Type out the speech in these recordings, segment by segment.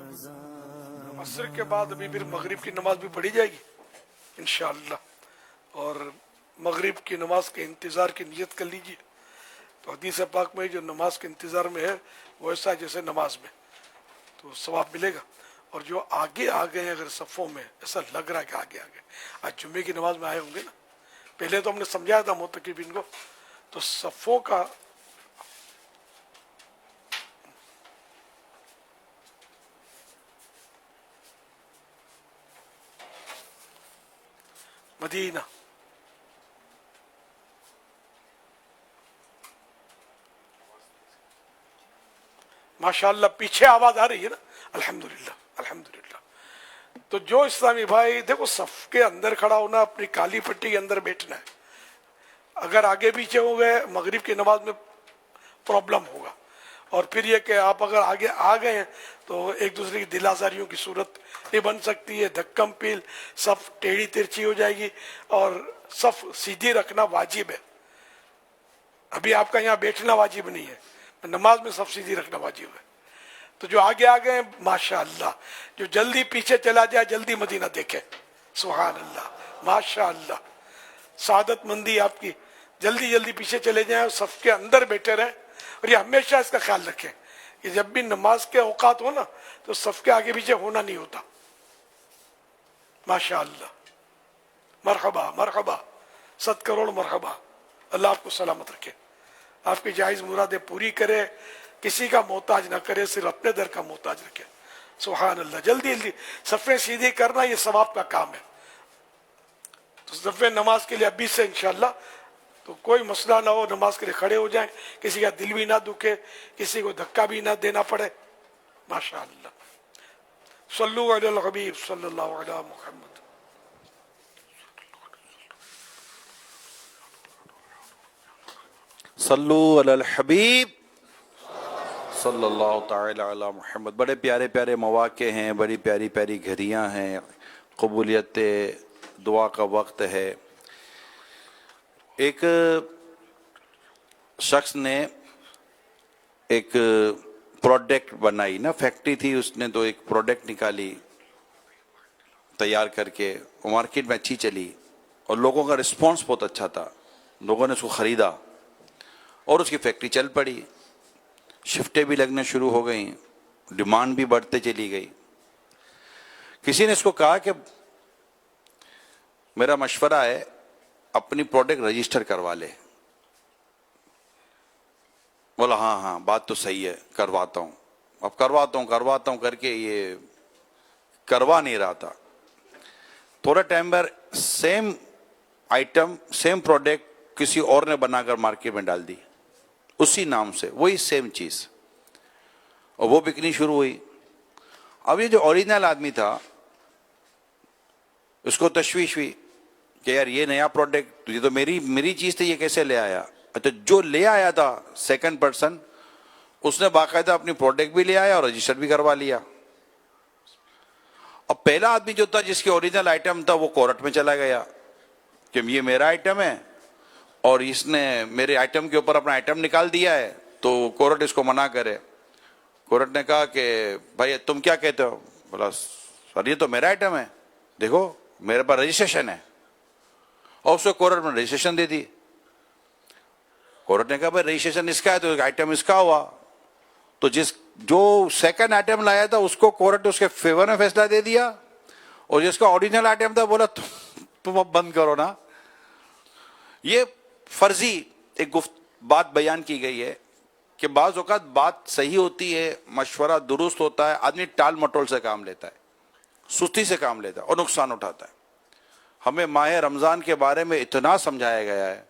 عصر کے بعد ابھی پھر مغرب کی نماز بھی پڑھی جائے گی انشاءاللہ، اور مغرب کی نماز کے انتظار کی نیت کر لیجیے۔ تو حدیث پاک میں جو نماز کے انتظار میں ہے وہ ایسا ہے جیسے نماز میں، تو ثواب ملے گا۔ اور جو آگے آ گئے ہیں اگر صفوں میں، ایسا لگ رہا ہے کہ آگے آگے آج جمعے کی نماز میں آئے ہوں گے نا، پہلے تو ہم نے سمجھایا تھا معتکفین کو، تو صفوں کا مدینہ ماشاءاللہ پیچھے آواز آ رہی ہے نا، الحمدللہ الحمدللہ۔ تو جو اسلامی بھائی دیکھو، صف کے اندر کھڑا ہونا، اپنی کالی پٹی کے اندر بیٹھنا ہے۔ اگر آگے پیچھے ہو گئے مغرب کی نماز میں پرابلم ہوگا۔ اور پھر یہ کہ آپ اگر آگے آ گئے ہیں تو ایک دوسرے کی دل آزاریوں کی صورت یہ بن سکتی ہے، دھکم پیل، صف ٹیڑھی ترچھی ہو جائے گی، اور صف سیدھی رکھنا واجب ہے۔ ابھی آپ کا یہاں بیٹھنا واجب نہیں ہے، نماز میں صف سیدھی رکھنا واجب ہے۔ تو جو آگے آ گئے ہیں ماشاءاللہ، جو جلدی پیچھے چلا جائے جلدی مدینہ دیکھے، سبحان اللہ ماشاءاللہ، سعادت مندی آپ کی، جلدی جلدی پیچھے چلے جائیں اور صف کے اندر بیٹھے رہیں۔ اور یہ ہمیشہ اس کا خیال رکھیں کہ جب بھی نماز کے اوقات ہو نا تو صف کے آگے پیچھے ہونا نہیں ہوتا۔ ماشاءاللہ، مرحبا مرحبا، 100 کروڑ مرحبا۔ اللہ آپ کو سلامت رکھے، آپ کی جائز مرادیں پوری کرے، کسی کا محتاج نہ کرے، صرف اپنے در کا محتاج رکھے۔ سبحان اللہ، جلدی جلدی صفیں سیدھی کرنا یہ ثواب کا کام ہے۔ تو صفیں نماز کے لیے ابھی سے انشاءاللہ، تو کوئی مسئلہ نہ ہو، نماز کے لیے کھڑے ہو جائیں، کسی کا دل بھی نہ دکھے، کسی کو دھکا بھی نہ دینا پڑے۔ ماشاءاللہ، صلو علی الحبیب صلی اللہ علی محمد۔ صلو علی الحبیب صلی اللہ تعالی علی محمد۔ بڑے پیارے پیارے مواقع ہیں، بڑی پیاری پیاری گھڑیاں ہیں، قبولیت دعا کا وقت ہے۔ ایک شخص نے ایک پروڈکٹ بنائی نا، فیکٹری تھی، اس نے تو ایک پروڈکٹ نکالی تیار کر کے، وہ مارکیٹ میں اچھی چلی اور لوگوں کا رسپانس بہت اچھا تھا، لوگوں نے اس کو خریدا اور اس کی فیکٹری چل پڑی، شفٹیں بھی لگنے شروع ہو گئیں، ڈیمانڈ بھی بڑھتے چلی گئی۔ کسی نے اس کو کہا کہ میرا مشورہ ہے اپنی پروڈکٹ رجسٹر کروا لے۔ بولا ہاں ہاں بات تو صحیح ہے، کرواتا ہوں۔ اب کرواتا ہوں کر کے یہ کروا نہیں رہا تھا۔ تھوڑا ٹائم پر سیم آئٹم، سیم پروڈکٹ کسی اور نے بنا کر مارکیٹ میں ڈال دی، اسی نام سے وہی سیم چیز، اور وہ بکنی شروع ہوئی۔ اب یہ جو اوریجنل آدمی تھا اس کو تشویش ہوئی کہ یار یہ نیا پروڈکٹ، یہ تو میری چیز تھی، یہ کیسے لے آیا؟ تو جو لے آیا تھا سیکنڈ پرسن، اس نے باقاعدہ اپنی پروڈکٹ بھی لے آیا اور رجسٹر بھی کروا لیا۔ اب پہلا آدمی جو تھا جس کی اوریجنل آئٹم تھا وہ کورٹ میں چلا گیا کہ یہ میرا آئٹم ہے اور اس نے میرے آئٹم کے اوپر اپنا آئٹم نکال دیا ہے، تو کورٹ اس کو منع کرے۔ کورٹ نے کہا کہ بھائی تم کیا کہتے ہو؟ بولا سر یہ تو میرا آئٹم ہے، دیکھو میرے پاس رجسٹریشن ہے، اور اس کو کورٹ میں رجسٹریشن دے دی۔ کورٹ نے کہا بھائی رجسٹریشن اس کا ہے تو آئٹم اس کا ہوا، تو جو سیکنڈ آئٹم لایا تھا اس کو کورٹ اس کے فیور میں فیصلہ دے دیا، اور جس کا اوریجنل آئٹم تھا بولا تم اب بند کرو نا۔ یہ فرضی ایک بات بیان کی گئی ہے کہ بعض اوقات بات صحیح ہوتی ہے، مشورہ درست ہوتا ہے، آدمی ٹال مٹول سے کام لیتا ہے، سستی سے کام لیتا ہے اور نقصان اٹھاتا ہے۔ ہمیں ماہ رمضان کے بارے میں اتنا سمجھایا گیا ہے،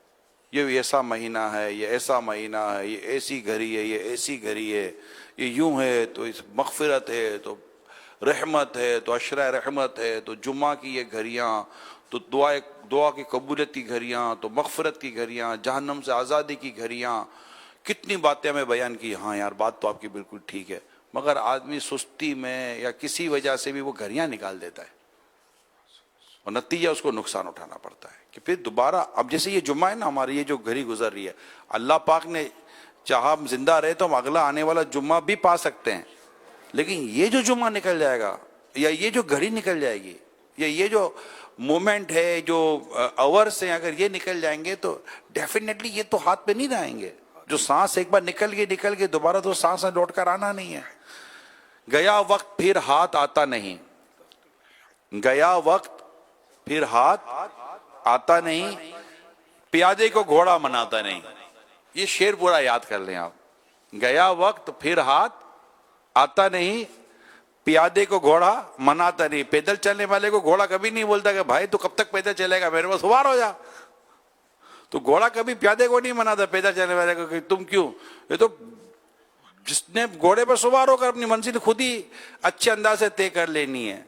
یہ ایسا مہینہ ہے، یہ ایسا مہینہ ہے، یہ ایسی گھڑی ہے، یہ ایسی گھڑی ہے، یہ یوں ہے تو اس مغفرت ہے، تو رحمت ہے، تو عشرہ رحمت ہے، تو جمعہ کی یہ گھڑیاں، تو دعا کی قبولیت کی گھڑیاں، تو مغفرت کی گھڑیاں، جہنم سے آزادی کی گھڑیاں، کتنی باتیں ہمیں بیان کی۔ ہاں یار بات تو آپ کی بالکل ٹھیک ہے، مگر آدمی سستی میں یا کسی وجہ سے بھی وہ گھڑیاں نکال دیتا ہے اور نتیجہ اس کو نقصان اٹھانا پڑتا ہے کہ پھر دوبارہ، اب جیسے یہ جمعہ ہے نا ہماری، یہ جو گھڑی گزر رہی ہے، اللہ پاک نے چاہا ہم زندہ رہے تو ہم اگلا آنے والا جمعہ بھی پا سکتے ہیں، لیکن یہ جو جمعہ نکل جائے گا یا یہ جو گھڑی نکل جائے گی یا یہ جو مومنٹ ہے جو آورس ہیں اگر یہ نکل جائیں گے تو ڈیفینیٹلی یہ تو ہاتھ پہ نہیں آئیں گے. جو سانس ایک بار نکل گئی دوبارہ تو سانس نے لوٹ کر آنا نہیں ہے. گیا وقت پھر ہاتھ آتا نہیں, گیا وقت پھر ہاتھ آتا نہیں, پیادے کو گھوڑا مناتا نہیں. یہ شعر پورا یاد کر لیں آپ. گیا وقت پھر ہاتھ آتا نہیں, پیادے کو گھوڑا مناتا نہیں. پیدل چلنے والے کو گھوڑا کبھی نہیں بولتا کہ بھائی تو کب تک پیدل چلے گا, میرے پاس سوار ہو جا. تو گھوڑا کبھی پیادے کو نہیں مناتا پیدل چلنے والے کو کہ تم کیوں. یہ تو جس نے گھوڑے پر سوار ہو کر اپنی منزل خود ہی اچھے انداز سے طے کر لینی ہے.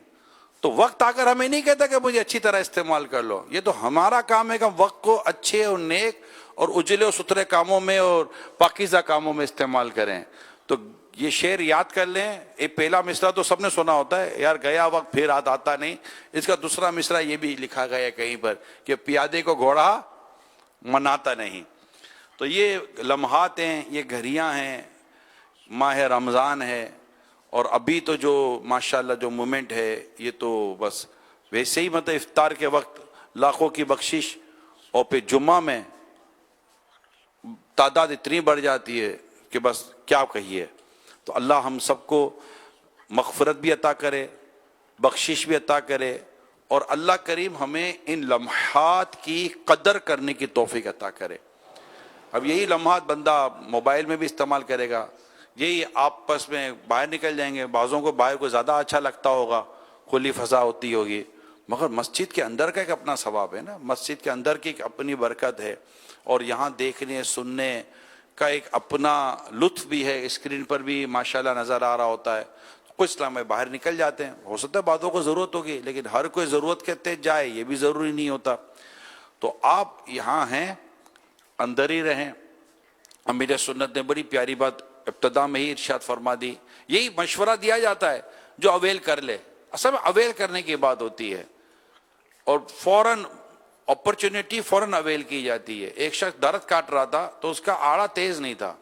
تو وقت آ کر ہمیں نہیں کہتا کہ مجھے اچھی طرح استعمال کر لو. یہ تو ہمارا کام ہے کہ ہم وقت کو اچھے اور نیک اور اجلے اور ستھرے کاموں میں اور پاکیزہ کاموں میں استعمال کریں. تو یہ شعر یاد کر لیں. ایک پہلا مصرع تو سب نے سنا ہوتا ہے یار, گیا وقت پھر ہاتھ آتا نہیں. اس کا دوسرا مصرع یہ بھی لکھا گیا ہے کہیں پر کہ پیادے کو گھوڑا مناتا نہیں. تو یہ لمحات ہیں, یہ گھڑیاں ہیں, ماہ رمضان ہے, اور ابھی تو جو ماشاءاللہ جو مومنٹ ہے یہ تو بس ویسے ہی مطلب افطار کے وقت لاکھوں کی بخشش, اور پھر جمعہ میں تعداد اتنی بڑھ جاتی ہے کہ بس کیا کہیے. تو اللہ ہم سب کو مغفرت بھی عطا کرے, بخشش بھی عطا کرے, اور اللہ کریم ہمیں ان لمحات کی قدر کرنے کی توفیق عطا کرے. اب یہی لمحات بندہ موبائل میں بھی استعمال کرے گا, یہی آپس میں باہر نکل جائیں گے. بعضوں کو باہر کو زیادہ اچھا لگتا ہوگا, کھلی فضا ہوتی ہوگی, مگر مسجد کے اندر کا ایک اپنا ثواب ہے نا, مسجد کے اندر کی ایک اپنی برکت ہے, اور یہاں دیکھنے سننے کا ایک اپنا لطف بھی ہے. اسکرین پر بھی ماشاءاللہ نظر آ رہا ہوتا ہے. کچھ اسلام میں باہر نکل جاتے ہیں, ہو سکتا ہے باتوں کو ضرورت ہوگی, لیکن ہر کوئی ضرورت کے تحت جائے یہ بھی ضروری نہیں ہوتا. تو آپ یہاں ہیں, اندر ہی رہیں. امیر سنت نے بڑی پیاری بات ابتدا میں ہی ارشاد فرما دی. یہی مشورہ دیا جاتا ہے جو اویل کر لے. اصل میں اویل کرنے کی بات ہوتی ہے, اور فوراً اپرچونٹی فوراً اویل کی جاتی ہے. ایک شخص درخت کاٹ رہا تھا تو اس کا آڑا تیز نہیں تھا,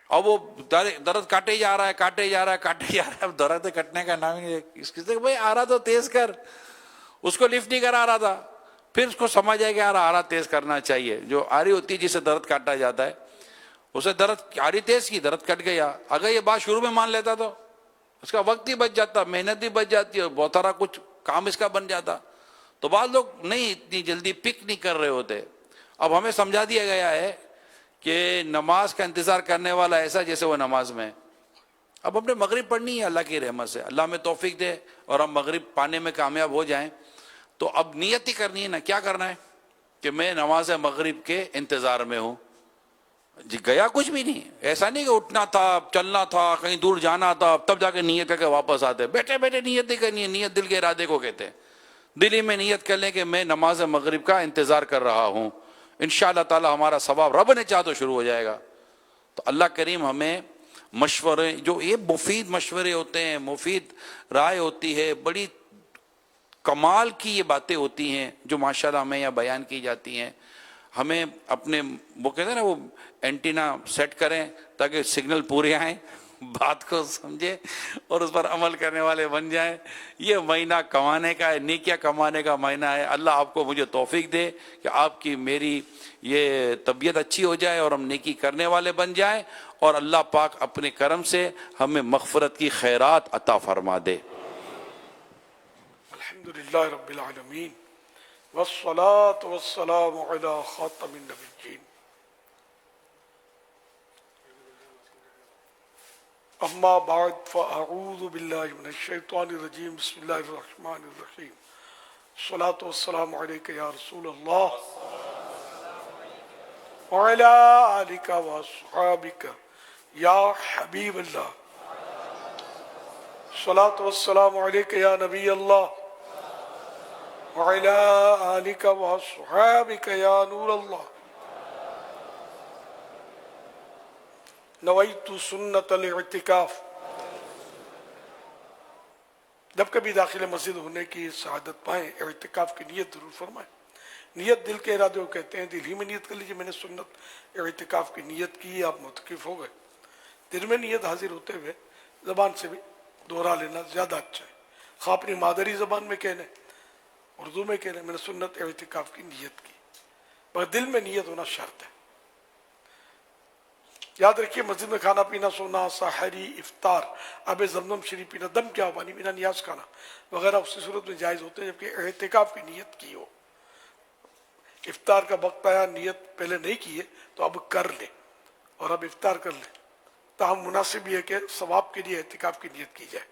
اب وہ درخت کاٹے جا رہا ہے کاٹے جا رہا ہے کاٹے جا رہا ہے, اب درخت کٹنے کا نام ہی نہیں. اس کی بھائی آڑا تو تیز کر, اس کو لفٹ نہیں کرا رہا تھا. پھر اس کو سمجھ آئے کہ یار آڑا تیز کرنا چاہیے. جو آری ہوتی ہے جسے درخت کاٹا جاتا ہے, اسے درخت آری تیز کی, درخت کٹ گیا. اگر یہ بات شروع میں مان لیتا تو اس کا وقت ہی بچ جاتا, محنت بھی بچ جاتی, اور بہت سارا کچھ کام اس کا بن جاتا. تو بعض لوگ نہیں اتنی جلدی پک نہیں کر رہے ہوتے. اب ہمیں سمجھا دیا گیا ہے کہ نماز کا انتظار کرنے والا ایسا جیسے وہ نماز میں. اب ہم نے مغرب پڑھنی ہے, اللہ کی رحمت سے اللہ ہمیں توفیق دے اور ہم مغرب پانے میں کامیاب ہو جائیں. تو اب نیت ہی کرنی ہے نا, کیا کرنا ہے کہ میں نماز مغرب کے انتظار میں ہوں. جی گیا کچھ بھی نہیں, ایسا نہیں کہ اٹھنا تھا, چلنا تھا, کہیں دور جانا تھا, تب جا کے نیت کر کے واپس آتے. بیٹھے بیٹھے نیت نہیں کرنی ہے. نیت دل کے ارادے کو کہتے ہیں. دل ہی میں نیت کر لیں کہ میں نماز مغرب کا انتظار کر رہا ہوں. انشاءاللہ تعالی ہمارا ثواب رب نے چاہا تو شروع ہو جائے گا. تو اللہ کریم ہمیں مشورے, جو یہ مفید مشورے ہوتے ہیں, مفید رائے ہوتی ہے, بڑی کمال کی یہ باتیں ہوتی ہیں جو ماشاءاللہ ہمیں یہاں بیان کی جاتی ہیں. ہمیں اپنے وہ کہتے ہیں نا وہ اینٹینا سیٹ کریں تاکہ سگنل پورے آئیں, بات کو سمجھے اور اس پر عمل کرنے والے بن جائیں. یہ مہینہ کمانے کا ہے, نیکیاں کمانے کا مہینہ ہے. اللہ آپ کو مجھے توفیق دے کہ آپ کی میری یہ طبیعت اچھی ہو جائے اور ہم نیکی کرنے والے بن جائیں, اور اللہ پاک اپنے کرم سے ہمیں مغفرت کی خیرات عطا فرما دے. الحمدللہ رب العالمین والصلاة والسلام علی خاتم النبیین. اما بعد فاعوذ باللہ من الشیطان الرجیم. بسم اللہ الرحمن الرحیم. الصلاة والسلام علیک یا رسول اللہ وعلی آلک واصحابک یا حبیب اللہ. الصلاة والسلام علیک یا نبی اللہ وعلی آلک واصحابک یا نور اللہ. نویت سنت الاعتکاف. جب کبھی داخل مسجد ہونے کی سعادت پائیں, اعتکاف کی نیت ضرور فرمائیں. نیت دل کے ارادے کو کہتے ہیں. دل ہی میں نیت کر لیجیے میں نے سنت اعتکاف کی نیت کی, آپ متکف ہو گئے. دل میں نیت حاضر ہوتے ہوئے زبان سے بھی دوہرا لینا زیادہ اچھا ہے، خواہ اپنی مادری زبان میں کہنے، اردو میں کہنے، میں نے سنت اعتکاف کی نیت کی، مگر دل میں نیت ہونا شرط ہے۔ یاد رکھیے مسجد میں کھانا پینا، سونا، سحری، افطار، آب زمزم شریف پینا، دم کیا پانی پینا، نیاز کھانا وغیرہ اسی صورت میں جائز ہوتے ہیں جبکہ اعتکاف کی نیت کی ہو۔ افطار کا وقت آیا، نیت پہلے نہیں کی ہے تو اب کر لے اور اب افطار کر لے، تاہم مناسب یہ ہے کہ ثواب کے لیے اعتکاف کی نیت کی جائے،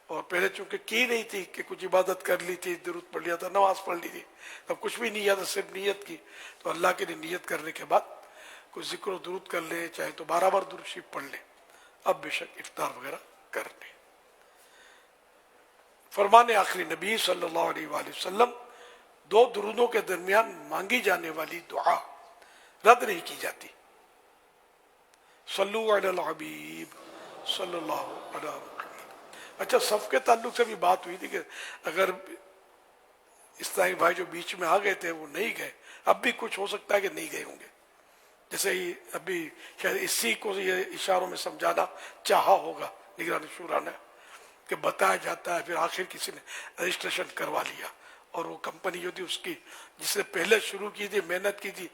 اور پہلے چونکہ کی نہیں تھی کہ کچھ عبادت کر لی تھی، درود پڑھ لیا تھا، نماز پڑھ لی تھی، اب کچھ بھی نہیں یاد، صرف نیت کی، تو اللہ کے لیے نیت کرنے کے بعد کوئی ذکر و درود کر لے، چاہے تو 12 بار درود شریف پڑھ لے، اب بے شک افطار وغیرہ کر لے۔ فرمان آخری نبی صلی اللہ علیہ وآلہ وسلم، دو درودوں کے درمیان مانگی جانے والی دعا رد نہیں کی جاتی۔ صلو علی الحبیب صلی اللہ علیہ وسلم۔ اچھا، صف کے تعلق سے بھی بات ہوئی تھی کہ اگر اسلامی بھائی جو بیچ میں آ گئے تھے وہ نہیں گئے، اب بھی کچھ ہو سکتا ہے کہ نہیں گئے ہوں گے، جیسے ہی ابھی شاید اسی کو یہ اشاروں میں سمجھانا چاہا ہوگا نگران شورا نے کہ بتایا جاتا ہے، پھر آخر کسی نے رجسٹریشن کروا لیا، اور وہ کمپنی جو تھی اس کی جس نے پہلے شروع کی تھی، محنت کی تھی،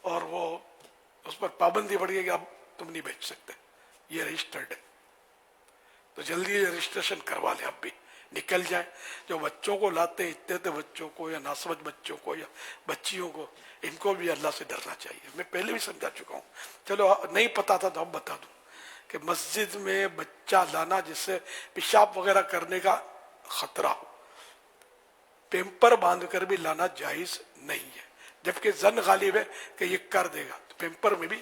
اور وہ اس پر پابندی بڑھ گئی کہ اب تم نہیں بیچ سکتے، یہ رجسٹرڈ ہے، تو جلدی رجسٹریشن کروا لیں، اب بھی نکل جائیں۔ جو بچوں کو لاتے ہیں، اتنے بچوں کو یا ناسمجھ بچوں کو یا بچیوں کو، ان کو بھی اللہ سے ڈرنا چاہیے۔ میں پہلے بھی سمجھا چکا ہوں، چلو نہیں پتا تھا تو اب بتا دوں کہ مسجد میں بچہ لانا جس سے پیشاب وغیرہ کرنے کا خطرہ ہو، پیمپر باندھ کر بھی لانا جائز نہیں ہے، جبکہ زن غالب ہے کہ یہ کر دے گا، تو پیمپر میں بھی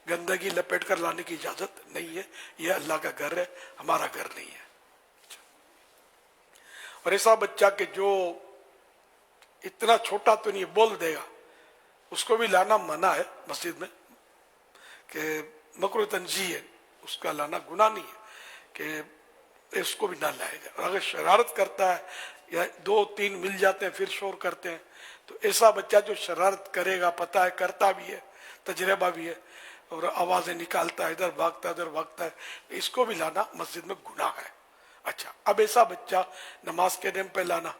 گندگی لپیٹ کر لانے کی اجازت نہیں ہے، یہ اللہ کا گھر ہے، ہمارا گھر نہیں ہے۔ اور ایسا بچہ کہ جو اتنا چھوٹا تو نہیں بول دے گا، اس کو بھی لانا منع ہے مسجد میں، کہ مکروہ تنزیہ ہے، اس کا لانا گناہ نہیں ہے کہ اس کو بھی نہ لائے گا۔ اور اگر شرارت کرتا ہے یا 2-3 مل جاتے ہیں پھر شور کرتے ہیں، تو ایسا بچہ جو شرارت کرے گا، پتہ ہے کرتا بھی ہے، تجربہ بھی ہے، اور آوازیں نکالتا ہے، ادھر بھاگتا ہے ادھر بھاگتا ہے، اس کو بھی لانا مسجد میں گناہ ہے۔ اچھا، اب ایسا بچہ نماز کے ٹائم پہ لانا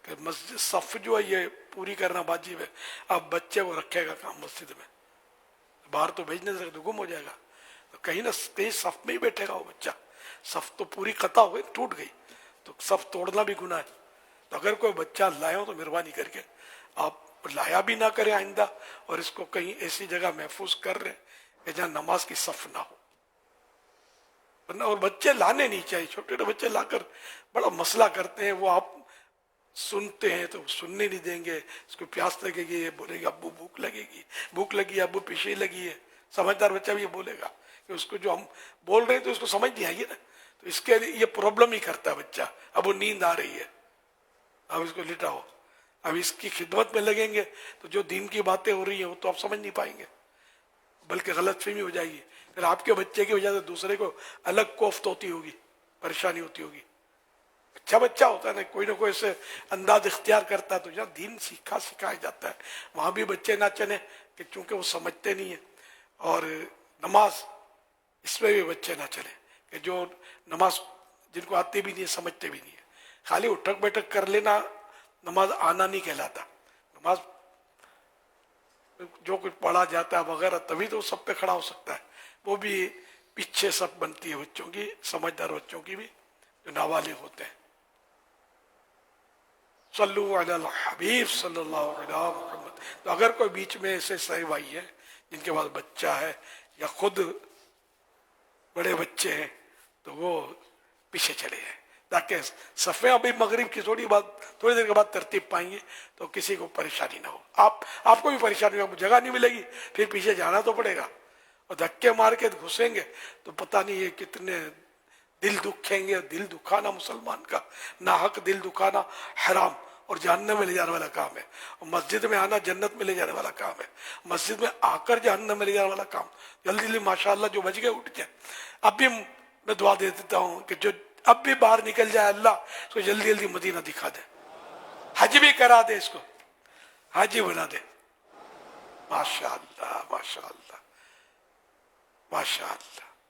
کہ مسجد صف جو ہے یہ پوری کرنا واجب ہے، اب بچے کو رکھے گا کہاں مسجد میں، باہر تو بھیجنے سے تو گم ہو جائے گا، تو کہیں نہ کہیں صف میں ہی بیٹھے گا وہ بچہ، صف تو پوری قطع ہو گئی، ٹوٹ گئی، تو صف توڑنا بھی گناہ ہے۔ تو اگر کوئی بچہ لائے ہو تو مہربانی کر کے آپ لایا بھی نہ کریں آئندہ، اور اس کو کہیں ایسی جگہ محفوظ کر رہے کہ جہاں نماز کی صف نہ ہو، اور بچے لانے نہیں چاہیے، چھوٹے چھوٹے بچے لا کر بڑا مسئلہ کرتے ہیں، وہ آپ سنتے ہیں تو سننے نہیں دیں گے، اس کو پیاس لگے گی، یہ بولے گا ابو بھوک لگے گی، بھوک لگی ابو پیشے لگی ہے، سمجھدار بچہ بھی یہ بولے گا کہ اس کو جو ہم بول رہے ہیں تو اس کو سمجھ نہیں آئی ہے نا، تو اس کے لیے یہ پرابلم ہی کرتا ہے بچہ، اب وہ نیند آ رہی ہے، اب اس کو لٹاؤ، اب اس کی خدمت میں لگیں گے تو جو دین کی باتیں ہو رہی ہیں وہ تو آپ سمجھ نہیں پائیں گے، بلکہ غلط فہمی ہو جائے گی، پھر آپ کے بچے کی وجہ سے دوسرے کو الگ کوفت ہوتی ہوگی، پریشانی ہوتی ہوگی۔ اچھا بچہ ہوتا ہے نا، کوئی نہ کوئی اسے انداز اختیار کرتا ہے، تو جہاں دین سکھایا جاتا ہے وہاں بھی بچے نہ چلیں، کہ چونکہ وہ سمجھتے نہیں ہیں، اور نماز اس میں بھی بچے نہ چلیں کہ جو نماز جن کو آتے بھی نہیں ہے، سمجھتے بھی نہیں ہے، خالی اٹھک بیٹھک کر لینا نماز آنا نہیں کہلاتا، نماز جو کچھ پڑھا جاتا ہے وغیرہ تبھی تو سب پہ کھڑا ہو سکتا ہے، وہ بھی پیچھے سب بنتی ہے بچوں کی، سمجھدار بچوں کی بھی جو نابالغ ہوتے ہیں۔ صلو علی الحبیب صلی اللہ علیہ محمد۔ تو اگر کوئی بیچ میں ایسے صحیح بھائی ہیں جن کے پاس بچہ ہے یا خود بڑے بچے ہیں تو وہ پیچھے چلے جائیں، تاکہ صفیں ابھی مغرب کی تھوڑی دیر کے بعد ترتیب پائیں گے تو کسی کو پریشانی نہ ہو، آپ کو بھی پریشانی ہو، جگہ نہیں ملے گی، پھر پیچھے جانا تو پڑے گا، اور دھکے مار کے گھسیں گے تو پتہ نہیں یہ کتنے دل دکھیں گے۔ دل دکھانا مسلمان کا ناحق دل دکھانا حرام اور جہنم میں لے جانے والا کام ہے، اور مسجد میں آنا جنت میں لے جانے والا کام ہے، مسجد میں آ کر جہنم میں لے جانے والا کام۔ جلدی جلدی ماشاءاللہ جو بچ گئے اٹھ جائیں۔ اب بھی میں دعا دے دیتا ہوں کہ جو اب بھی باہر نکل جائے اللہ اس کو جلدی جلدی مدینہ دکھا دے، حج بھی کرا دے، اس کو حاجی بنا دے۔ ماشاءاللہ ماشاءاللہ ماشاءاللہ۔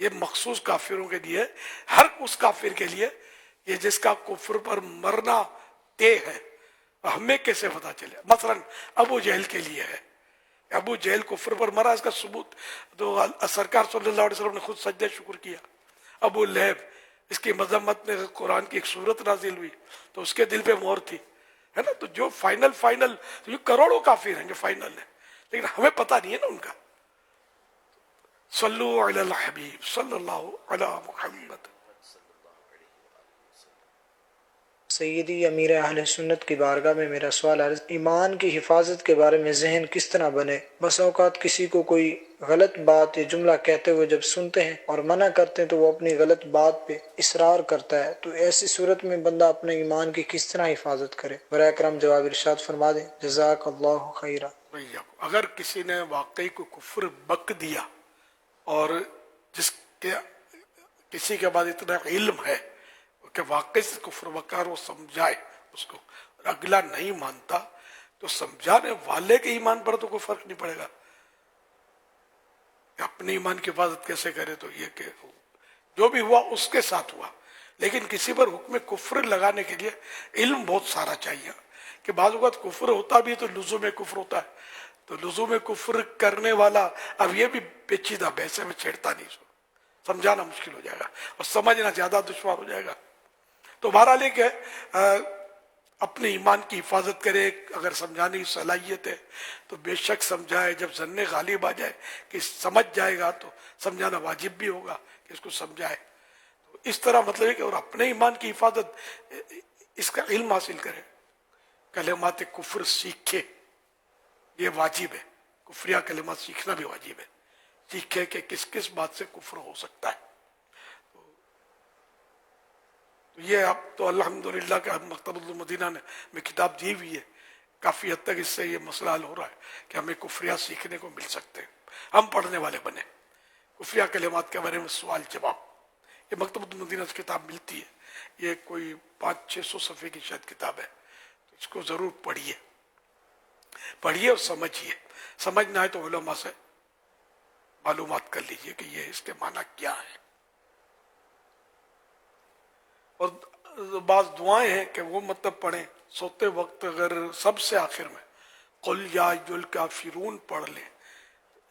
یہ مخصوص کافروں کے لیے، ہر اس کافر کے لیے یہ جس کا کفر پر مرنا طے ہے. ہمیں کیسے پتا چلے؟ مثلا ابو جہل کے لیے ہے، ابو جہل کفر پر مرا، اس کا ثبوت تو سرکار صلی اللہ علیہ وسلم نے خود سجدہ شکر کیا. ابو لہب، اس کی مذمت میں قرآن کی ایک صورت نازل ہوئی تو اس کے دل پہ مہر تھی، ہے نا. تو جو فائنل تو یہ کروڑوں کافر ہیں جو فائنل ہیں، لیکن ہمیں پتہ نہیں ہے نا ان کا. صلو علی الحبیب صلی اللہ علی محمد. سیدی امیر اہل سنت کی بارگاہ میں میرا سوال ہے، ایمان کی حفاظت کے بارے میں ذہن کس طرح بنے؟ بس اوقات کسی کو کوئی غلط بات یا جملہ کہتے ہوئے جب سنتے ہیں اور منع کرتے ہیں تو وہ اپنی غلط بات پہ اصرار کرتا ہے، تو ایسی صورت میں بندہ اپنے ایمان کی کس طرح حفاظت کرے؟ برائے کرم جواب ارشاد فرما دیں، جزاک اللہ خیرہ. اگر کسی نے واقعی کو کفر بک دیا اور جس کے کسی کے بعد اتنا علم ہے کہ واقعی سے کفر بکار وہ سمجھائے اس کو، اور اگلا نہیں مانتا تو سمجھانے والے کے ایمان پر تو کوئی فرق نہیں پڑے گا. اپنے ایمان کی حفاظت کیسے کرے؟ تو یہ کہ جو بھی ہوا اس کے ساتھ ہوا، لیکن کسی پر حکم کفر لگانے کے لیے علم بہت سارا چاہیے. کہ بعض اوقات کفر ہوتا بھی تو لزوم کفر ہوتا ہے، تو لزوم کفر کرنے والا اب یہ بھی پیچیدہ بحث میں چھیڑتا نہیں، سمجھانا مشکل ہو جائے گا اور سمجھنا زیادہ دشوار ہو جائے گا. تو بہرحال یہ کہ اپنے ایمان کی حفاظت کرے. اگر سمجھانے کی صلاحیت ہے تو بے شک سمجھائے. جب ظن غالب آ جائے کہ سمجھ جائے گا تو سمجھانا واجب بھی ہوگا کہ اس کو سمجھائے. تو اس طرح مطلب ہے کہ اور اپنے ایمان کی حفاظت اس کا علم حاصل کرے، کلمات کفر سیکھے، یہ واجب ہے. کفریہ کلمات سیکھنا بھی واجب ہے، سیکھے کہ کس کس بات سے کفر ہو سکتا ہے. یہ اب تو الحمدللہ کہ مکتبۃ المدینہ نے میں کتاب دی ہوئی ہے، کافی حد تک اس سے یہ مسئلہ حل ہو رہا ہے کہ ہمیں کفریہ سیکھنے کو مل سکتے ہیں، ہم پڑھنے والے بنے. کفریہ کلمات کے بارے میں سوال جواب یہ مکتبۃ المدینہ سے کتاب ملتی ہے. یہ کوئی 500-600 صفحے کی شاید کتاب ہے، تو اس کو ضرور پڑھیے اور سمجھیے. سمجھ نہ آئے تو علماء سے معلومات کر لیجئے کہ یہ اس کے معنی کیا ہے. اور بعض دعائیں ہیں کہ وہ مطلب پڑھیں سوتے وقت. اگر سب سے آخر میں قل یا ایھا الکافرون پڑھ لیں،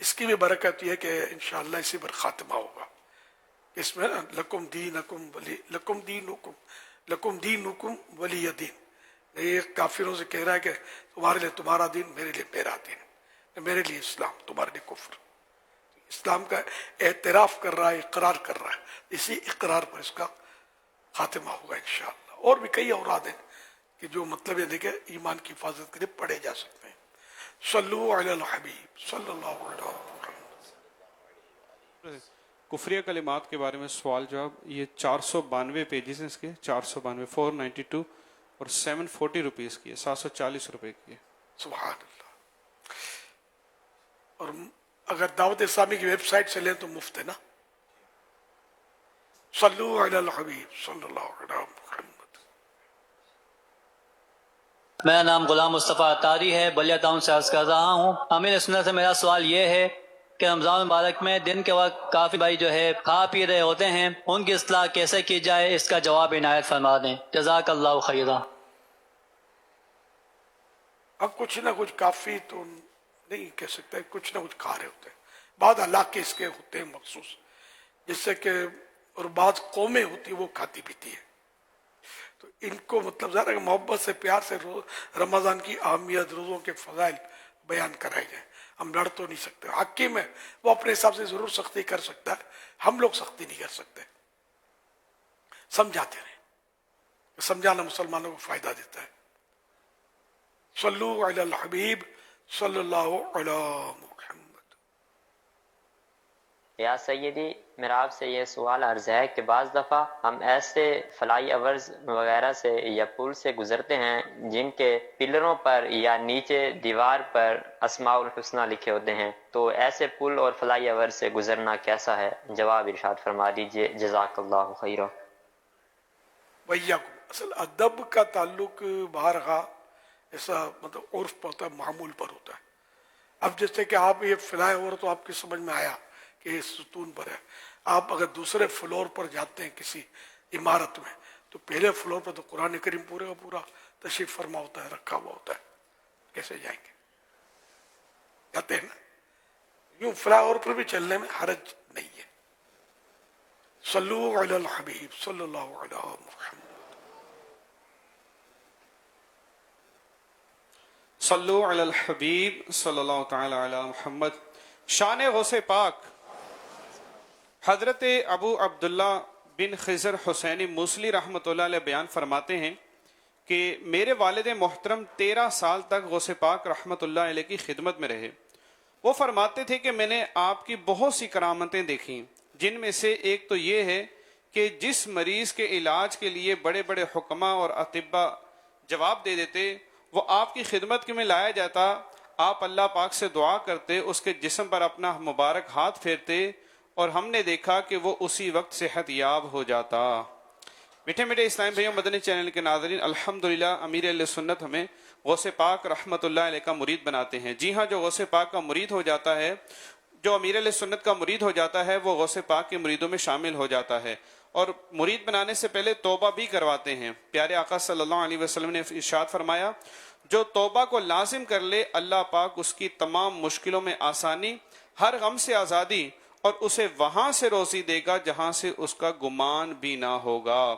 اس کی بھی برکت یہ کہ انشاءاللہ اسی پر خاتمہ ہوگا. اس میں لکم دینکم ولی دین. یہ کافروں سے کہہ رہا ہے کہ تمہارے لیے تمہارا دین، میرے لیے میرا دین، میرے لیے اسلام، تمہارے لیے کفر. اسلام کا اعتراف کر رہا ہے، اقرار کر رہا ہے. اسی اقرار پر اس کا خاتمہ ہوگا انشاءاللہ. اور بھی کئی اوراد ہیں کہ جو مطلب یہ دیکھیں ایمان کی حفاظت کے لیے پڑھے جا سکتے ہیں. صلو علی الحبیب صلی اللہ علیہ وسلم. کفریہ کلمات کے بارے میں سوال جواب. یہ 492 پیجز ہیں اس کے، 492 492 اور 740 روپیز کی ہے، 740 روپے کی ہے. سبحان اللہ. اور اگر دعوت اسلامی کی ویب سائٹ سے لیں تو مفت ہے نا. صلو علی الحبیب صلی اللہ علیہ محمد. میرا نام غلام مصطفیٰ اتاری ہے، بلیا ٹاؤن سے عرض کر رہا ہوں. امیر سنت سے میرا سوال یہ ہے کہ رمضان مبارک میں دن کے وقت کافی بھائی جو ہے کھا پی رہے ہوتے ہیں، ان کی اصلاح کیسے کی جائے؟ اس کا جواب عنایت فرما دیں، جزاک اللہ خیرہ. اب کچھ نہ کچھ کافی تو نہیں کہہ سکتے، کچھ نہ کچھ کھا رہے ہوتے ہیں. بعض علاقے اس کے ہوتے ہیں مخصوص، جس سے کہ اور بعض قومیں ہوتی وہ کھاتی پیتی ہے. تو ان کو مطلب ظاہر ہے کہ محبت سے پیار سے رمضان کی اہمیت، روزوں کے فضائل بیان کرائے جائیں. ہم لڑ تو نہیں سکتے. حاکم ہے وہ اپنے حساب سے ضرور سختی کر سکتا ہے، ہم لوگ سختی نہیں کر سکتے. سمجھاتے رہیں، سمجھانا مسلمانوں کو فائدہ دیتا ہے. صلو علی الحبیب صلی اللہ علی محمد. یا سیدی، میرا آپ سے یہ سوال عرض ہے کہ بعض دفعہ ہم ایسے فلائی اوورز وغیرہ سے یا پل سے گزرتے ہیں جن کے پلروں پر یا نیچے دیوار پر اسماء الحسنہ لکھے ہوتے ہیں، تو ایسے پل اور فلائی اوور سے گزرنا کیسا ہے؟ جواب ارشاد فرما دیجئے، جزاک اللہ خیرہ. ویاکم. اصل ادب کا تعلق بہرحال ایسا مطلب عرف پر ہوتا ہے، معمول پر ہوتا ہے. اب جیسے کہ آپ یہ فلائی اوور تو آپ کی سمجھ میں آیا کہ یہ ستون پر ہے. آپ اگر دوسرے فلور پر جاتے ہیں کسی عمارت میں تو پہلے فلور پر تو قرآن کریم پورے کا پورا تشریف فرما ہوتا ہے، رکھا ہوا ہوتا ہے، کیسے جائیں گے؟ جاتے ہیں نا، یوں فلاور پر بھی چلنے میں حرج نہیں ہے. صلو علی الحبیب صلی اللہ علیہ محمد. صلو علی الحبیب صلی اللہ تعالی علی محمد. شان غوث پاک حضرت ابو عبداللہ بن خضر حسینی موصلی رحمۃ اللہ علیہ بیان فرماتے ہیں کہ میرے والد محترم 13 سال تک غوث پاک رحمۃ اللہ علیہ کی خدمت میں رہے. وہ فرماتے تھے کہ میں نے آپ کی بہت سی کرامتیں دیکھیں، جن میں سے ایک تو یہ ہے کہ جس مریض کے علاج کے لیے بڑے بڑے حکماء اور اطباء جواب دے دیتے، وہ آپ کی خدمت میں لایا جاتا، آپ اللہ پاک سے دعا کرتے، اس کے جسم پر اپنا مبارک ہاتھ پھیرتے اور ہم نے دیکھا کہ وہ اسی وقت صحت یاب ہو جاتا. میٹھے میٹھے اسلام بھائیوں، مدنی چینل کے ناظرین، الحمدللہ امیر اہل سنت ہمیں غوث پاک رحمت اللہ علیہ کا مرید بناتے ہیں. جی ہاں، جو غوث پاک کا مرید ہو جاتا ہے، جو امیر اہل سنت کا مرید ہو جاتا ہے، وہ غوث پاک کے مریدوں میں شامل ہو جاتا ہے. اور مرید بنانے سے پہلے توبہ بھی کرواتے ہیں. پیارے آقا صلی اللہ علیہ وسلم نے ارشاد فرمایا، جو توبہ کو لازم کر لے اللہ پاک اس کی تمام مشکلوں میں آسانی، ہر غم سے آزادی اور اسے وہاں سے روزی دے گا جہاں سے اس کا گمان بھی نہ ہوگا.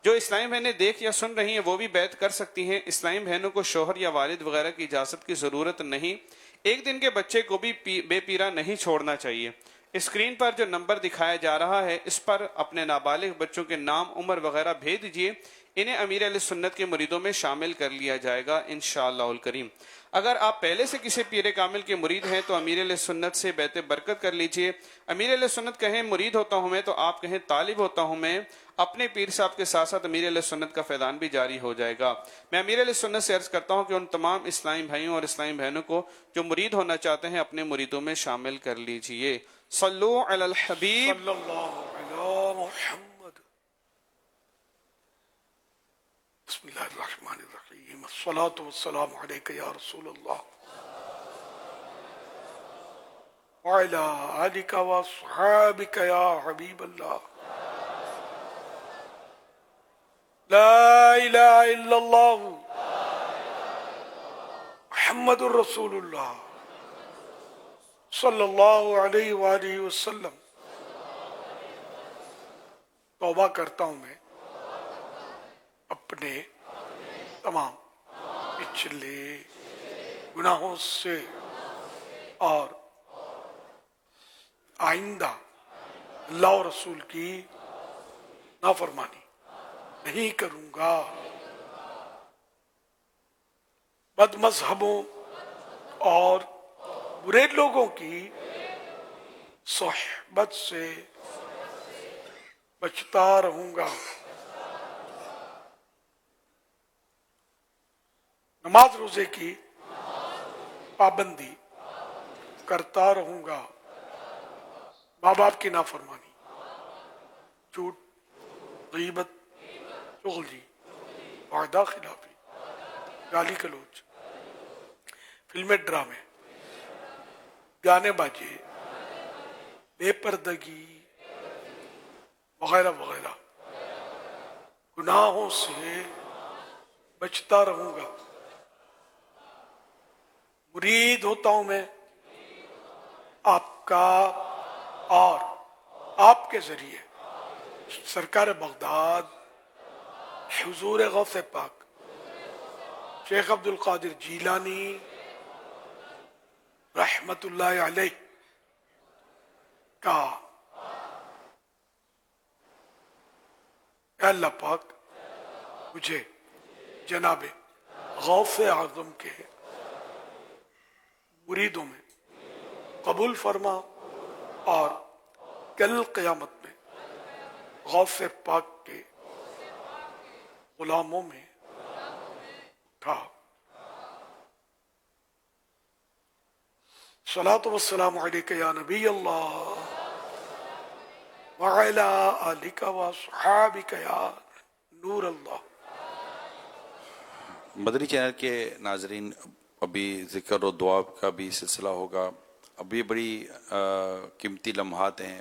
جو اسلامی بہنیں دیکھ یا سن رہی ہیں وہ بھی بیعت کر سکتی ہیں. اسلامی بہنوں کو شوہر یا والد وغیرہ کی اجازت کی ضرورت نہیں. ایک دن کے بچے کو بھی بے پیرا نہیں چھوڑنا چاہیے. اسکرین پر جو نمبر دکھایا جا رہا ہے، اس پر اپنے نابالغ بچوں کے نام، عمر وغیرہ بھیج دیجئے. انہیں امیر اہل سنت کے مریدوں میں شامل کر لیا جائے گا انشاءاللہ الکریم. اگر آپ پہلے سے کسی پیر کامل کے مرید ہیں تو امیر اہل سنت سے بیعت برکت کر لیجئے. امیر اہل سنت کہیں مرید ہوتا ہوں میں تو آپ کہیں طالب ہوتا ہوں میں. اپنے پیر صاحب کے ساتھ ساتھ امیر اہل سنت کا فیضان بھی جاری ہو جائے گا. میں امیر اہل سنت سے عرض کرتا ہوں کہ ان تمام اسلامی بھائیوں اور اسلامی بہنوں کو جو مرید ہونا چاہتے ہیں اپنے مریدوں میں شامل کر لیجئے. صلو علی الحبیب صلی اللہ علی محمد. بسم اللہ الرحمن الرحیم. الصلاة والسلام علیک یا رسول اللہ وعلی آلک واصحابک یا حبیب اللہ. لا الہ الا اللہ محمد الرسول اللہ صلی اللہ علیہ وآلہ وسلم. توبہ کرتا ہوں میں اپنے تمام پچھلے گناہوں سے اور آئندہ اللہ و رسول کی نافرمانی نہیں کروں گا. بد مذہبوں اور برے لوگوں کی صحبت سے بچتا رہوں گا. نماز روزے کی پابندی کرتا رہوں گا. ماں باپ کی نافرمانی، جھوٹ، غیبت، چغلی، وعدہ خلافی، گالی گلوچ، فلمیں، ڈرامے، گانے باجے، بے پردگی وغیرہ وغیرہ گناہوں سے بچتا رہوں گا. مرید ہوتا ہوں میں آپ کا اور آپ کے ذریعے سرکار بغداد حضور غوث پاک شیخ عبد القادر جیلانی رحمت اللہ علیہ کا. اے اللہ پاک مجھے جناب غوث اعظم کے مریدوں میں قبول فرما اور کل قیامت میں غوث پاک کے غلاموں میں اٹھا. صلاۃ والسلام علیک یا نبی اللہ وعلی آلک واصحابک یا نور اللہ. مدنی چینل کے ناظرین، ابھی ذکر و دعا کا بھی سلسلہ ہوگا. ابھی بڑی قیمتی لمحات ہیں.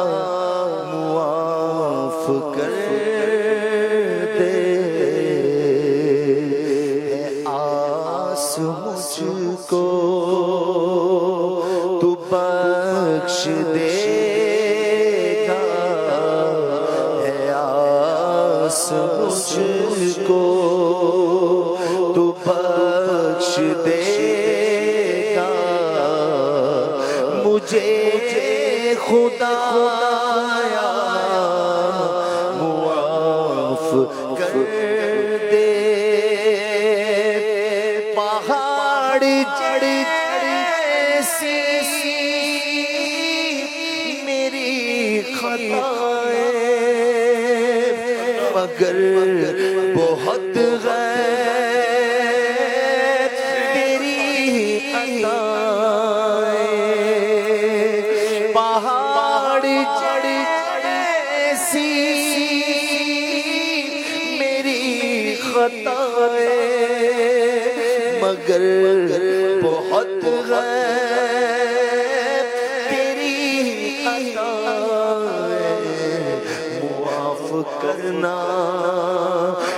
کو تو بخش دے گا، ہے آس مجھ کو تو بخش دے گا، مجھے خدایا معاف کر دے، پہاڑ چڑھ ایسی میری خطائیں، مگر بہت غیر تیری عطائیں، پہاڑ چڑھ ایسی میری خطائیں، مگر بہت غیر تیری عطائیں، معاف کرنا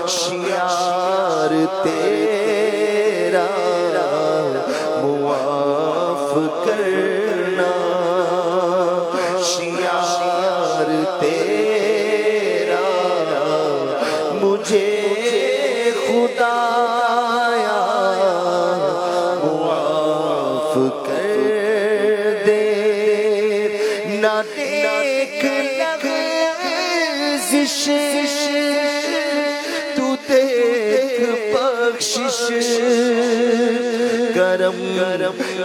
شیار تیرا، معاف کرنا شیار تیرا، مجھے خدایا معاف کر دے، نہ دیکھ لغزش تو دیکھ بخشش، کرم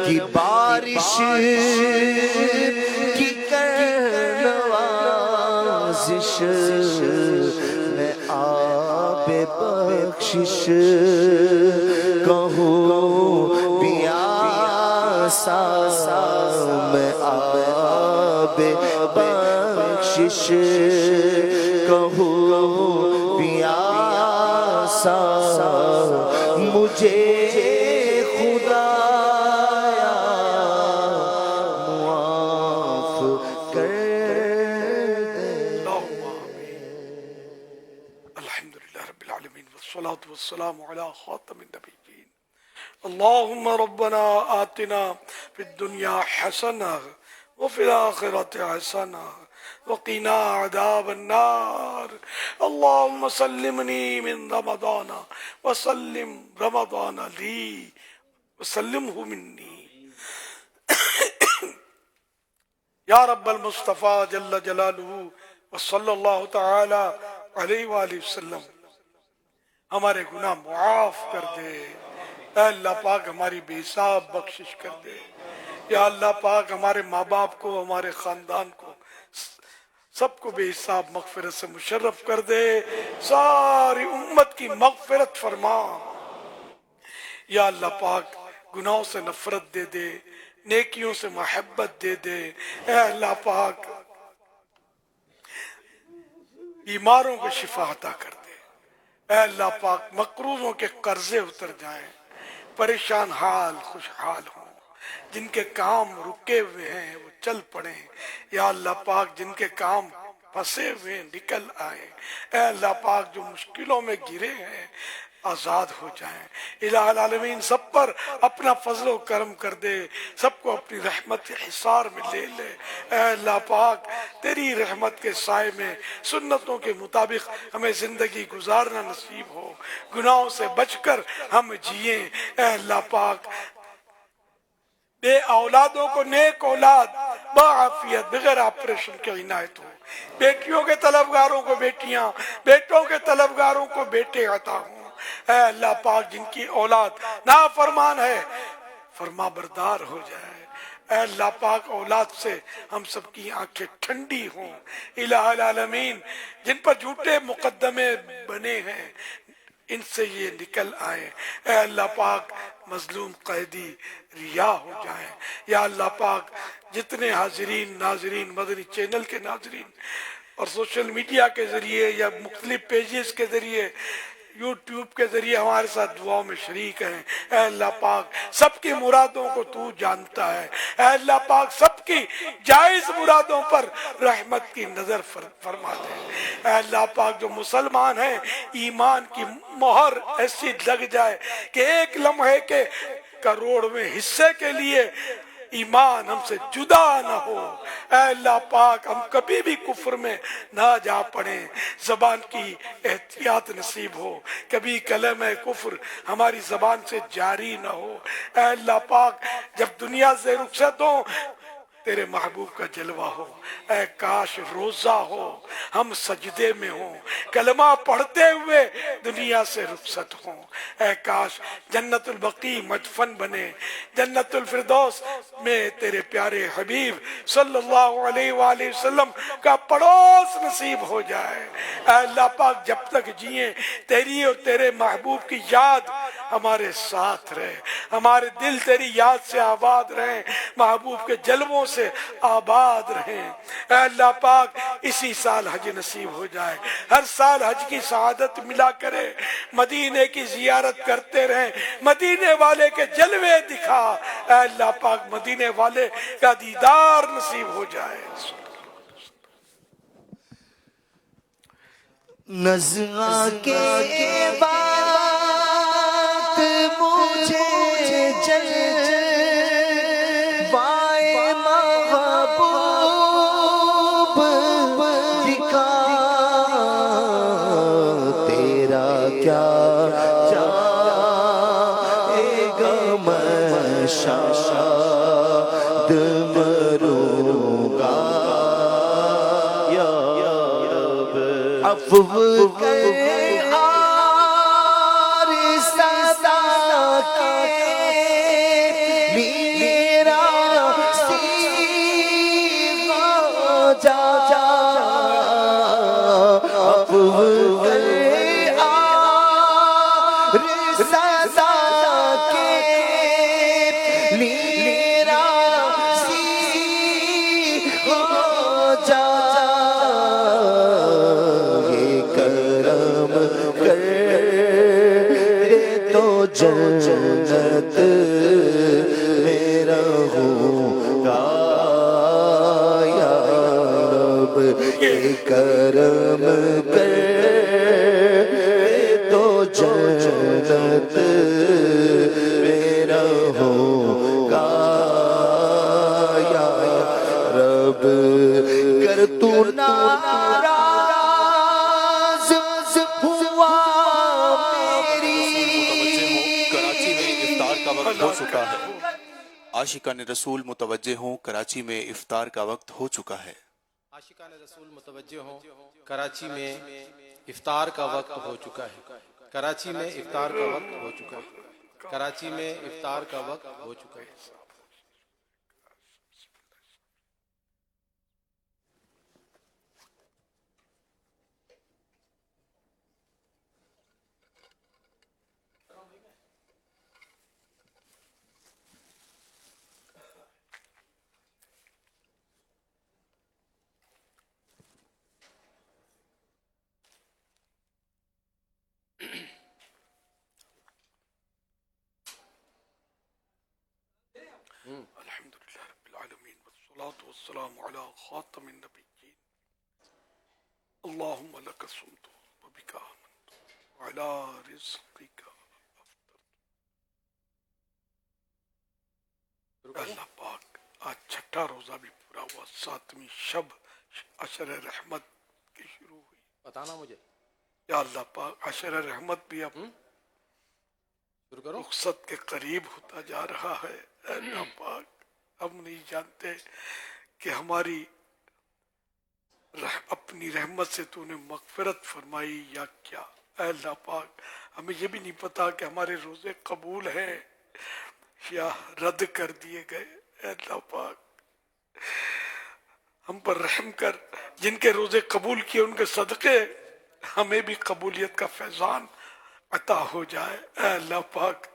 کی بارش کی کر نوازش، میں آب بخشش کہوں پیاسا، میں آب بخشش کہوں پیاسا، مجھے خدایا معاف کر دے۔ الحمدللہ رب العالمین والصلاة والسلام علی خاتم النبیین۔ اللہم ربنا آتنا فی الدنیا حسنہ وفی الآخرۃ حسنہ وقنا عذاب النار۔ اللہم سلمنی من رمضان وسلم رمضان لی وسلمہ منی، یا رب المصطفیٰ جل جلالہ وصلی اللہ تعالی علیہ وآلہ وسلم، ہمارے گناہ معاف کر دے، اے اللہ پاک ہماری بے حساب بخشش کر دے، یا اللہ پاک ہمارے ماں باپ کو، ہمارے خاندان کو، سب کو بے حساب مغفرت سے مشرف کر دے، ساری امت کی مغفرت فرما، یا اللہ پاک گناہوں سے نفرت دے دے، نیکیوں سے محبت دے دے، اے اللہ پاک بیماروں کو شفا عطا کر دے، اے اللہ پاک مقروضوں کے قرضے اتر جائیں، پریشان حال خوشحال ہوں، جن کے کام رکے ہوئے ہیں وہ چل پڑیں، یا اللہ پاک جن کے کام پھنسے ہوئے نکل آئیں، اے اللہ پاک جو مشکلوں میں گرے ہیں آزاد ہو جائیں، الہ العالمین سب پر اپنا فضل و کرم کر دے، سب کو اپنی رحمت کے حصار میں لے لے، اے اللہ پاک تیری رحمت کے سائے میں سنتوں کے مطابق ہمیں زندگی گزارنا نصیب ہو، گناہوں سے بچ کر ہم جئیں، اے اللہ پاک بے اولادوں کو نیک اولاد بعافیت بغیر آپریشن کے عنایت ہو، بیٹیوں کے طلبگاروں کو بیٹیاں، بیٹوں کے طلبگاروں کو بیٹے عطا ہوں، اے اللہ پاک جن کی اولاد نافرمان ہے فرما بردار ہو جائے، اے اللہ پاک اولاد سے ہم سب کی آنکھیں ٹھنڈی ہوں، الہ العالمین جن پر جھوٹے مقدمے بنے ہیں ان سے یہ نکل آئے، اے اللہ پاک مظلوم قیدی رہا ہو جائیں، یا اللہ پاک جتنے حاضرین ناظرین مدنی چینل کے ناظرین اور سوشل میڈیا کے ذریعے یا مختلف پیجز کے ذریعے یوٹیوب کے ذریعے ہمارے ساتھ دعاؤں میں شریک ہیں، اے اللہ پاک سب کی مرادوں کو تو جانتا ہے، اے اللہ پاک سب کی جائز مرادوں پر رحمت کی نظر فرما دے، اے اللہ پاک جو مسلمان ہیں ایمان کی مہر ایسی لگ جائے کہ ایک لمحے کے کروڑ میں حصے کے لیے ایمان ہم سے جدا نہ ہو. اے اللہ پاک ہم کبھی بھی کفر میں نہ جا پڑیں, زبان کی احتیاط نصیب ہو, کبھی کلمہ کفر ہماری زبان سے جاری نہ ہو. اے اللہ پاک جب دنیا سے رخصت ہوں تیرے محبوب کا جلوہ ہو. اے کاش روزہ ہو, ہم سجدے میں ہوں, کلمہ پڑھتے ہوئے دنیا سے رخصت ہوں. اے کاش جنت البقیع مدفن بنے, جنت الفردوس میں تیرے پیارے حبیب صلی اللہ علیہ وآلہ وسلم کا پڑوس نصیب ہو جائے. اے اللہ پاک جب تک جئیں تیری اور تیرے محبوب کی یاد ہمارے ساتھ رہے, ہمارے دل تیری یاد سے آباد رہیں, محبوب کے جلووں سے آباد رہیں. اے اللہ پاک اسی سال حج نصیب ہو جائے, ہر سال حج کی سعادت ملا کرے, مدینے کی زیارت کرتے رہیں, مدینے والے کے جلوے دکھا. اے اللہ پاک مدینے والے کا دیدار نصیب ہو جائے. نزعہ کے بعد مجھے جلوائے محبوب دکھا, تیرا کیا جائے گا مشاہد مروں گا. عفو کر اور سزا کے میرا سیغہ جا. عفو کر اور سزا کے میرا سیغہ جا. جنت میں رہوں گا یا رب, کرم کر تو جنت میں رہوں گا یا رب. کر تو ناراض ہوا ہو چکا ہے. عاشقان رسول متوجہ ہوں, کراچی میں افطار کا وقت ہو چکا ہے. عاشقان رسول متوجہ ہوں, کراچی میں افطار کا وقت ہو چکا ہے. کراچی میں افطار کا وقت ہو چکا ہے. کراچی میں افطار کا وقت ہو چکا ہے. الحمدللہ رب العالمین والصلاة والسلام علی خاتم النبیین. اللہم لک صمت وبک آمنت وعلی رزقک افطرت. اللہ پاک آج چھٹا روزہ بھی پورا ہوا, 7ویں شب عشر رحمت کی شروع ہوئی. بتانا مجھے یا اللہ پاک عشر رحمت بھی اب رخصت کے قریب ہوتا جا رہا ہے. اے اللہ پاک ہم نہیں جانتے کہ ہماری اپنی رحمت سے تو نے مغفرت فرمائی یا کیا. اے اللہ پاک ہمیں یہ بھی نہیں پتا کہ ہمارے روزے قبول ہیں یا رد کر دیے گئے. اے اللہ پاک ہم پر رحم کر, جن کے روزے قبول کیے ان کے صدقے ہمیں بھی قبولیت کا فیضان عطا ہو جائے. اے اللہ پاک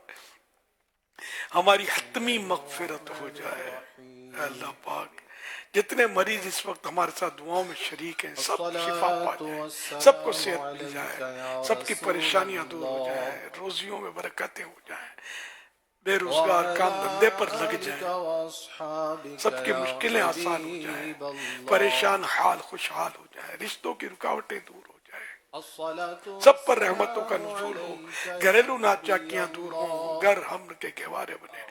ہماری حتمی مغفرت ہو جائے. اے اللہ پاک جتنے مریض اس وقت ہمارے ساتھ دعاؤں میں شریک ہیں سب شفا پا جائے, سب کو صحت مل جائے, سب کی پریشانیاں دور ہو جائیں, روزیوں میں برکتیں ہو جائیں, بے روزگار کام دھندے پر لگ جائیں, سب کی مشکلیں آسان ہو جائیں, پریشان حال خوشحال ہو جائیں, رشتوں کی رکاوٹیں دور ہو جائیں. سب پر رحمتوں کا نزول ہو، گھریلو ناچاکیاں دور ہوں، گھر ہم کے گہوارے بنے،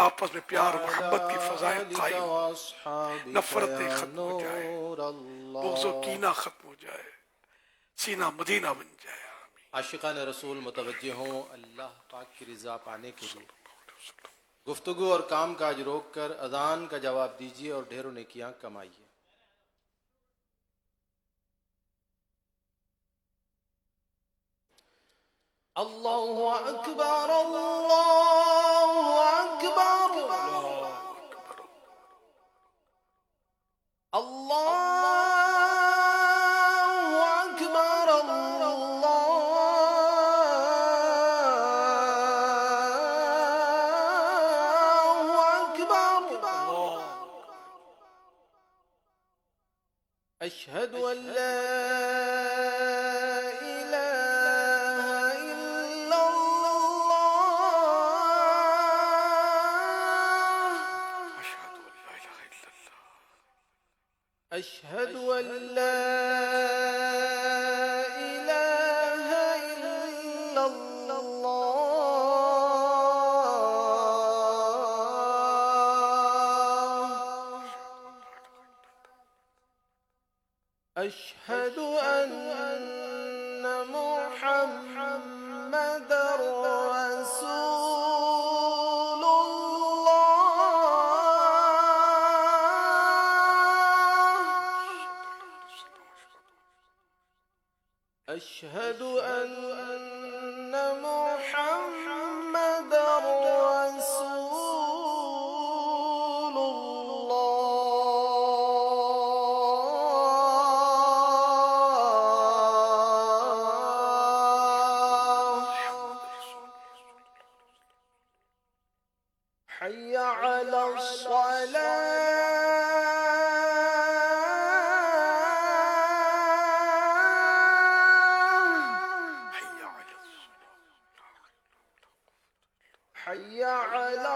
آپس میں پیار محبت کی فضائیں قائم ہوں، نفرتیں ختم ہو جائے، بغض و کینہ ختم ہو جائے، سینہ مدینہ بن جائے. عاشقان رسول متوجہ ہوں اللہ پاک کی رضا پانے کے لیے گفتگو اور کام کاج روک کر اذان کا جواب دیجیے اور ڈھیروں نیکیاں کمائیے. اللہ اکبر اللہ اکبر اللہ اکبر اللہ اکبر. اشہد ان لا أشهد أن لا إله إلا الله أشهد أن محمد رسول أشهد أن محمد رسول الله. حي على حي على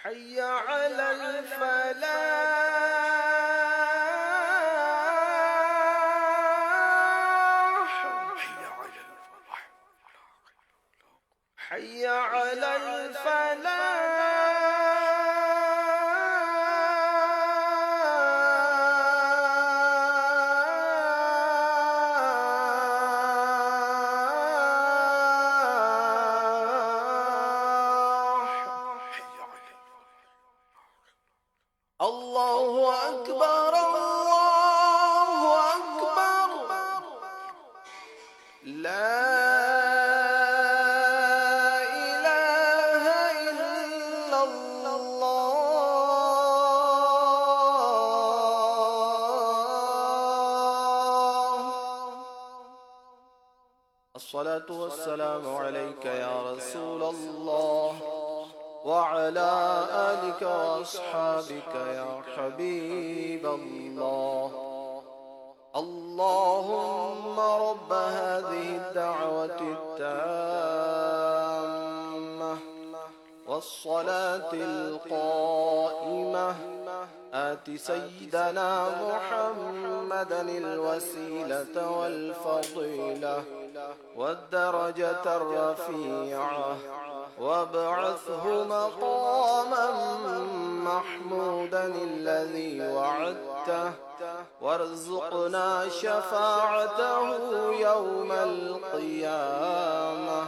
حي على الفلاح حي على الله أكبر الله أكبر لا إله إلا الله. الصلاة والسلام عليك يا رسول الله وعلى آلك وأصحابك يا حبيب الله. اللهم رب هذه الدعوة التامة والصلاة القائمة آت سيدنا محمدا الوسيلة والفضيلة والدرجة الرفيعة وابعثه مقاما محمودا الذي وعدته وارزقنا شفاعته يوم القيامة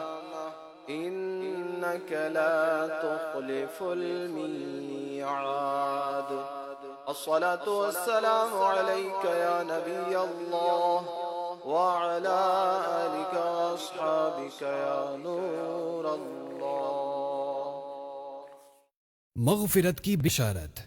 إنك لا تخلف الميعاد. الصلاة والسلام عليك يا نبي الله وعلى آلك وأصحابك يا نور الله. مغفرت کی بشارت